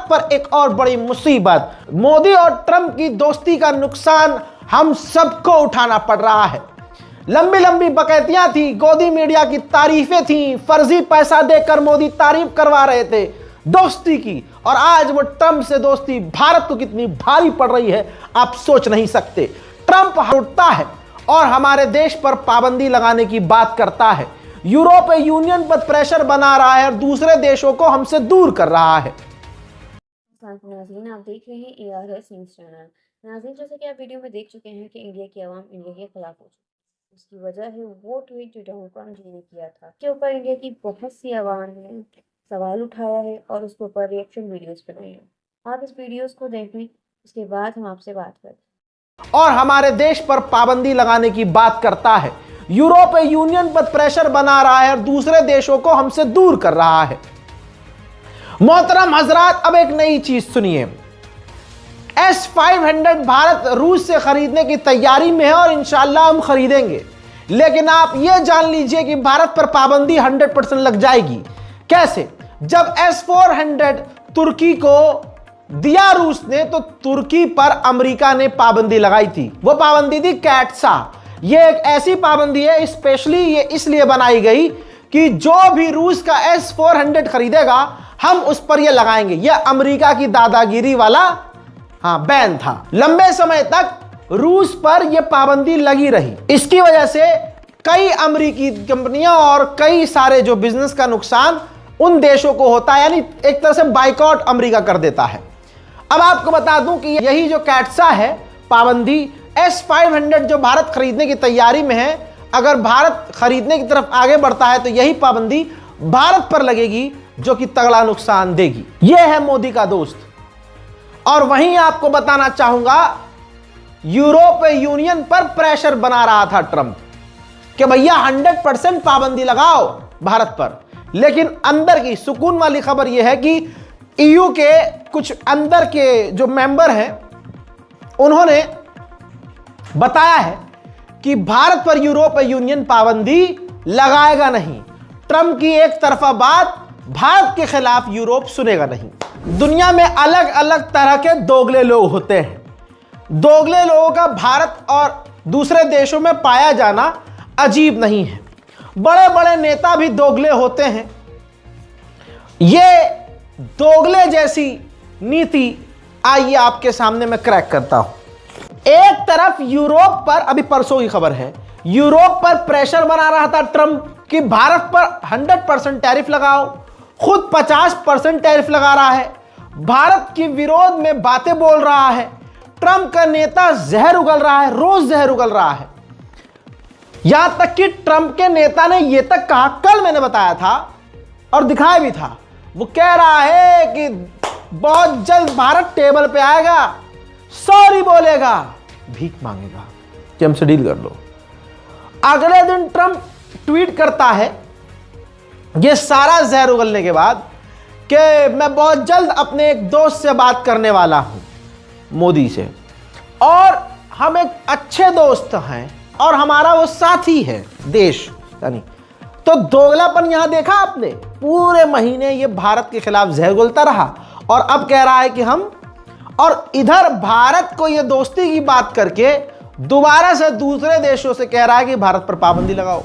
भारत पर एक और बड़ी मुसीबत। मोदी और ट्रंप की दोस्ती का नुकसान हम सबको उठाना पड़ रहा है। लंबी लंबी बकैतियां थी, गोदी मीडिया की तारीफें थी, फर्जी पैसा देकर मोदी तारीफ करवा रहे थे दोस्ती की, और आज वो ट्रंप से दोस्ती भारत को कितनी भारी पड़ रही है आप सोच नहीं सकते। ट्रंप उठता है और हमारे देश पर पाबंदी लगाने की बात करता है, यूरोपीय यूनियन पर प्रेशर बना रहा है और दूसरे देशों को हमसे दूर कर रहा है। नाज़रीन, आप देख रहे हैं ARS न्यूज़ चैनल। नाज़रीन, जैसे कि आप वीडियो में देख चुके हैं कि इंडिया की आवाम इंडिया के खिलाफ हो चुकी है। उसकी वजह है वो ट्वीट जो डोनाल्ड ट्रंप जी ने किया था, के ऊपर इंडिया की बहुत सी आवाम ने सवाल उठाया है और उसके ऊपर रिएक्शन वीडियोस बनाई हैं। आप इस वीडियोस को देखें, उसके बाद हम आपसे बात करते और हमारे देश पर पाबंदी लगाने की बात करता है, यूरोपीय यूनियन पर प्रेशर बना रहा है और दूसरे देशों को हमसे दूर कर रहा है। मोहतरम हजरात, अब एक नई चीज सुनिए। S-500 भारत रूस से खरीदने की तैयारी में है और इंशाल्लाह हम खरीदेंगे, लेकिन आप यह जान लीजिए कि भारत पर पाबंदी 100% लग जाएगी। कैसे? जब S-400 तुर्की को दिया रूस ने, तो तुर्की पर अमेरिका ने पाबंदी लगाई थी। वो पाबंदी थी कैटसा। ये एक ऐसी पाबंदी है, स्पेशली ये इसलिए बनाई गई कि जो भी रूस का S-400 खरीदेगा हम उस पर ये लगाएंगे। ये अमेरिका की दादागिरी वाला बैन था। लंबे समय तक रूस पर यह पाबंदी लगी रही। इसकी वजह से कई अमेरिकी कंपनियां और कई सारे जो बिजनेस का नुकसान उन देशों को होता है, यानी एक तरह से बाइकआउट अमेरिका कर देता है। अब आपको बता दूं कि यही जो कैटसा है पाबंदी, S-500 जो भारत खरीदने की तैयारी में है, अगर भारत खरीदने की तरफ आगे बढ़ता है तो यही पाबंदी भारत पर लगेगी, जो कि तगड़ा नुकसान देगी। यह है मोदी का दोस्त। और वहीं आपको बताना चाहूंगा, यूरोपीय यूनियन पर प्रेशर बना रहा था ट्रंप कि भैया 100% पाबंदी लगाओ भारत पर। लेकिन अंदर की सुकून वाली खबर यह है कि EU के कुछ अंदर के जो मेंबर हैं उन्होंने बताया है कि भारत पर यूरोपीय यूनियन पाबंदी लगाएगा नहीं। ट्रंप की एक तरफा बात भारत के खिलाफ यूरोप सुनेगा नहीं। दुनिया में अलग अलग तरह के दोगले लोग होते हैं। दोगले लोगों का भारत और दूसरे देशों में पाया जाना अजीब नहीं है। बड़े बड़े नेता भी दोगले होते हैं। ये दोगले जैसी नीति आइए आपके सामने मैं क्रैक करता हूं। एक तरफ यूरोप पर, अभी परसों की खबर है, यूरोप पर प्रेशर बना रहा था ट्रंप कि भारत पर 100% टैरिफ लगाओ, खुद 50% टैरिफ लगा रहा है, भारत के विरोध में बातें बोल रहा है। ट्रंप का नेता जहर उगल रहा है, रोज जहर उगल रहा है। यहां तक कि ट्रंप के नेता ने यह तक कहा, कल मैंने बताया था और दिखाया भी था, वो कह रहा है कि बहुत जल्द भारत टेबल पे आएगा, सॉरी बोलेगा, भीख मांगेगा कि हमसे डील कर लो। अगले दिन ट्रंप ट्वीट करता है, ये सारा जहर उगलने के बाद, कि मैं बहुत जल्द अपने एक दोस्त से बात करने वाला हूं, मोदी से, और हम एक अच्छे दोस्त हैं और हमारा वो साथी है देश, यानी। तो दोगलापन यहां देखा आपने। पूरे महीने ये भारत के खिलाफ जहर उगलता रहा और अब कह रहा है कि हम, और इधर भारत को ये दोस्ती की बात करके दोबारा से दूसरे देशों से कह रहा है कि भारत पर पाबंदी लगाओ।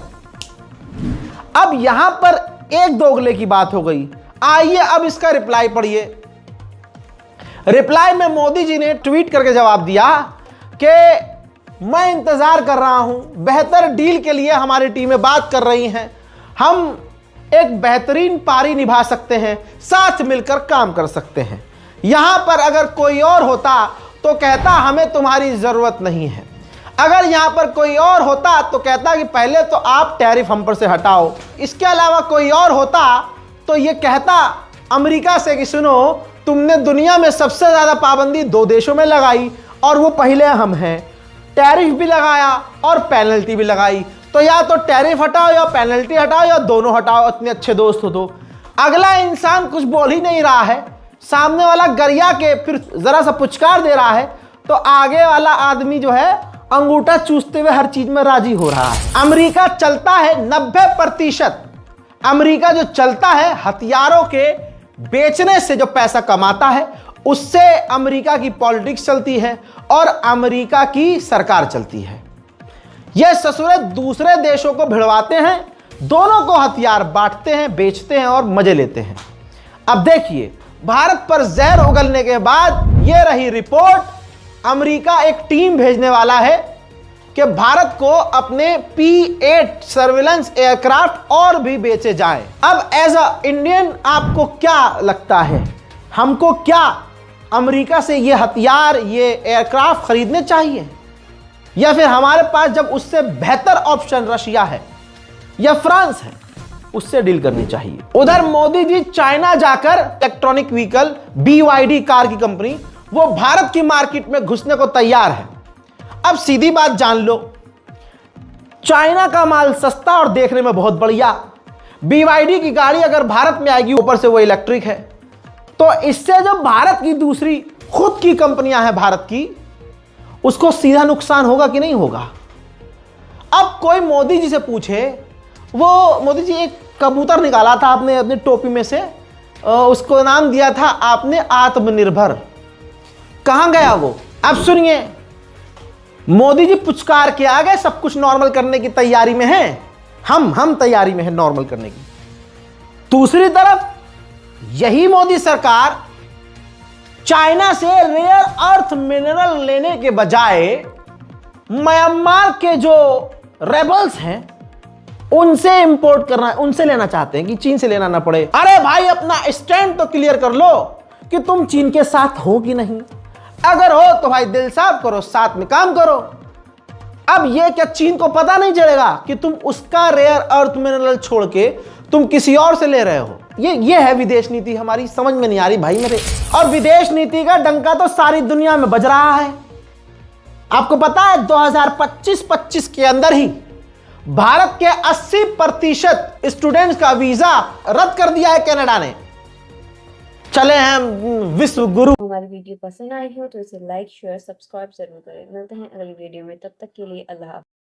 अब यहां पर एक दोगले की बात हो गई। आइए अब इसका रिप्लाई पढ़िए। रिप्लाई में मोदी जी ने ट्वीट करके जवाब दिया कि मैं इंतजार कर रहा हूं, बेहतर डील के लिए हमारी टीमें बात कर रही हैं, हम एक बेहतरीन पारी निभा सकते हैं, साथ मिलकर काम कर सकते हैं। यहां पर अगर कोई और होता तो कहता हमें तुम्हारी जरूरत नहीं है। अगर यहां पर कोई और होता तो कहता कि पहले तो आप टैरिफ हम पर से हटाओ। इसके अलावा कोई और होता तो ये कहता अमेरिका से कि सुनो, तुमने दुनिया में सबसे ज्यादा पाबंदी 2 देशों में लगाई और वो पहले हम हैं। टैरिफ भी लगाया और पेनल्टी भी लगाई, तो या तो टैरिफ हटाओ या पेनल्टी हटाओ या दोनों हटाओ, इतने अच्छे दोस्त हो तो। अगला इंसान कुछ बोल ही नहीं रहा है, सामने वाला गरिया के फिर जरा सा पुचकार दे रहा है, तो आगे वाला आदमी जो है अंगूठा चूसते हुए हर चीज में राजी हो रहा है। अमेरिका चलता है 90%, अमेरिका जो चलता है हथियारों के बेचने से जो पैसा कमाता है उससे अमेरिका की पॉलिटिक्स चलती है और अमेरिका की सरकार चलती है। यह ससुरे दूसरे देशों को भिड़वाते हैं, दोनों को हथियार बांटते हैं, बेचते हैं और मजे लेते हैं। अब देखिए, भारत पर जहर उगलने के बाद यह रही रिपोर्ट, अमेरिका एक टीम भेजने वाला है कि भारत को अपने P-8 सर्विलेंस एयरक्राफ्ट और भी बेचे जाएं। अब एज अ इंडियन आपको क्या लगता है, हमको क्या अमेरिका से ये हथियार, ये एयरक्राफ्ट खरीदने चाहिए, या फिर हमारे पास जब उससे बेहतर ऑप्शन रशिया है या फ्रांस है उससे डील करनी चाहिए? उधर मोदी जी चाइना जाकर इलेक्ट्रॉनिक व्हीकल BYD कार की कंपनी, वो भारत की मार्केट में घुसने को तैयार है। अब सीधी बात जान लो, चाइना का माल सस्ता और देखने में बहुत बढ़िया, BYD की गाड़ी अगर भारत में आएगी, ऊपर से वो इलेक्ट्रिक है, तो इससे जो भारत की दूसरी खुद की कंपनियां हैं भारत की, उसको सीधा नुकसान होगा कि नहीं होगा? अब कोई मोदी जी से पूछे, वो मोदी जी एक कबूतर निकाला था आपने अपनी टोपी में से, उसको नाम दिया था आपने आत्मनिर्भर, कहां गया वो? अब सुनिए, मोदी जी पुचकार के आ गए, सब कुछ नॉर्मल करने की तैयारी में हैं, हम तैयारी में हैं नॉर्मल करने की। दूसरी तरफ यही मोदी सरकार चाइना से रेयर अर्थ मिनरल लेने के बजाय म्यांमार के जो रेबल्स हैं उनसे इंपोर्ट करना, उनसे लेना चाहते हैं कि चीन से लेना ना पड़े। अरे भाई, अपना स्टैंड तो क्लियर कर लो कि तुम चीन के साथ हो कि नहीं। अगर हो तो भाई दिल साफ करो, साथ में काम करो। अब ये क्या चीन को पता नहीं चलेगा कि तुम उसका रेयर अर्थ मिनरल छोड़ के तुम किसी और से ले रहे हो? ये है विदेश नीति हमारी, समझ में नहीं आ रही भाई मेरे। और विदेश नीति का डंका तो सारी दुनिया में बज रहा है। आपको पता है 2025 के अंदर ही भारत के 80% स्टूडेंट्स का वीजा रद्द कर दिया है कनाडा ने। चले हैं विश्व गुरु। हमारी वीडियो पसंद आई हो तो इसे लाइक, शेयर, सब्सक्राइब जरूर करें। मिलते हैं अगली वीडियो में, तब तक के लिए अल्लाह हाफ़िज़।